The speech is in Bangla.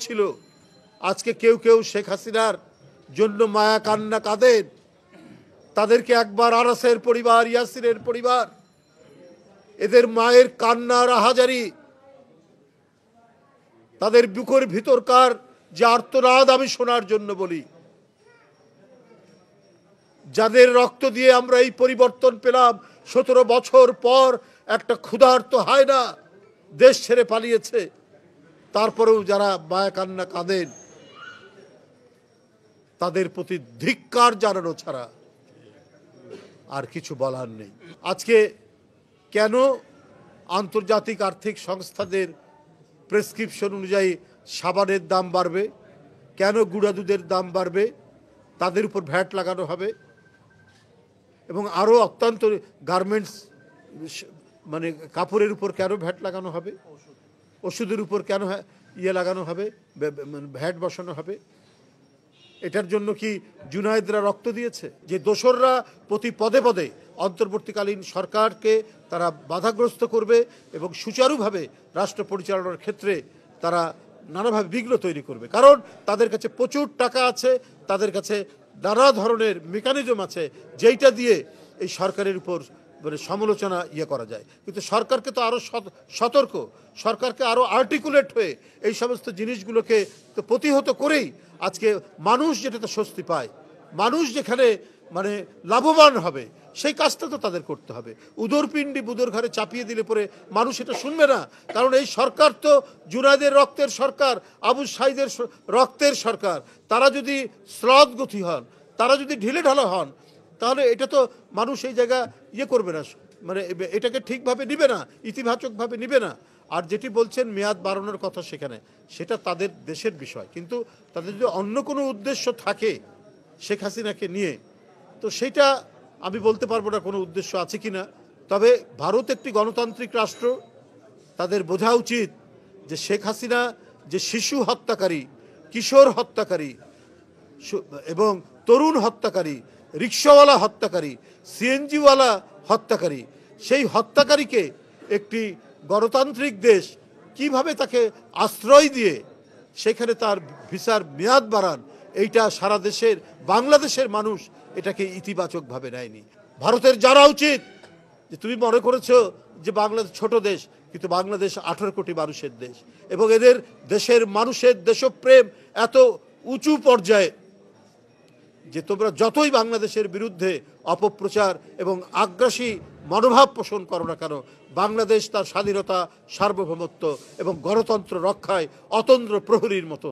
ছিল। আজকে কেউ কেউ শেখ হাসিনার জন্য মায়া কান্না কাঁদেন। তাদেরকে একবার আরাসের পরিবার, ইয়াসিরের পরিবার, এদের মায়ের কান্নার আহাজারি, তাদের বুকের ভিতরকার যে আর্তনাদ আমি শোনার জন্য বলি। যাদের রক্ত দিয়ে আমরা এই পরিবর্তন পেলাম, 17 বছর পর একটা ক্ষুধার্ত হায়না দেশ ছেড়ে পালিয়েছে, তারপরেও যারা মায়া কান্না কাঁদেন তাদের প্রতি ধিক্কার জানানো ছাড়া আর কিছু বলার নেই। আজকে কেন আন্তর্জাতিক আর্থিক সংস্থাদের প্রেসক্রিপশন অনুযায়ী সাবানের দাম বাড়বে, কেন গুঁড়া দুধের দাম বাড়বে, তাদের উপর ভ্যাট লাগানো হবে, এবং আরও অত্যন্ত গার্মেন্টস মানে কাপড়ের উপর কেন ভ্যাট লাগানো হবে, ওষুধের উপর কেন লাগানো হবে, ভ্যাট বসানো হবে। এটার জন্য কি জুনায়েদরা রক্ত দিয়েছে? যে দোসররা প্রতি পদে পদে অন্তর্বর্তীকালীন সরকারকে তারা বাধাগ্রস্ত করবে এবং সুচারুভাবে রাষ্ট্র পরিচালনার ক্ষেত্রে তারা নানাভাবে বিঘ্ন তৈরি করবে, কারণ তাদের কাছে প্রচুর টাকা আছে, তাদের কাছে নানা ধরনের মেকানিজম আছে যেইটা দিয়ে এই সরকারের উপর মানে সমালোচনা করা যায়। কিন্তু সরকারকে তো আরও সতর্ক, সরকারকে আরও আর্টিকুলেট হয়ে এই সমস্ত জিনিসগুলোকে তো প্রতিহত করেই আজকে মানুষ যেটাতে স্বস্তি পায়, মানুষ যেখানে মানে লাভবান হবে, সেই কাজটা তো তাদের করতে হবে। উদরপিণ্ডি বুদর ঘরে চাপিয়ে দিলে পরে মানুষ এটা শুনবে না, কারণ এই সরকার তো জুনায়েদের রক্তের সরকার, আবু সাঈদের রক্তের সরকার। তারা যদি স্লথগতি হন, তারা যদি ঢিলে ঢালা হন, তাহলে এটা তো মানুষ এই জায়গা করবে না, মানে এটাকে ঠিকভাবে নিবে না, ইতিবাচকভাবে নিবে না। আর যেটি বলছেন মেয়াদ বাড়ানোর কথা, সেটা তাদের দেশের বিষয়, কিন্তু তাদের যদি অন্য কোনো উদ্দেশ্য থাকে শেখ হাসিনাকে নিয়ে, তো সেটা আমি বলতে পারবো না কোনো উদ্দেশ্য আছে কি না। তবে ভারত একটি গণতান্ত্রিক রাষ্ট্র, তাদের বোঝা উচিত যে শেখ হাসিনা যে শিশু হত্যাকারী, কিশোর হত্যাকারী এবং তরুণ হত্যাকারী, রিক্সাওয়ালা হত্যাকারী, সিএনজিওয়ালা হত্যাকারী, সেই হত্যাকারীকে একটি গণতান্ত্রিক দেশ কিভাবে তাকে আশ্রয় দিয়ে সেখানে তার ভিসার মেয়াদ বাড়ান, এইটা সারা দেশের বাংলাদেশের মানুষ এটাকে ইতিবাচকভাবে নেয়নি। ভারতের জানা উচিত যে তুমি মনে করেছো যে বাংলাদেশ ছোট দেশ, কিন্তু বাংলাদেশ 18 কোটি মানুষের দেশ, এবং এদের দেশের মানুষের দেশপ্রেম এত উঁচু পর্যায়ে যে তোমরা যতই বাংলাদেশের বিরুদ্ধে অপপ্রচার এবং আগ্রাসী মনোভাব পোষণ করো না কেন, বাংলাদেশ তার স্বাধীনতা, সার্বভৌমত্ব এবং গণতন্ত্র রক্ষায় অতন্দ্র প্রহরীর মতো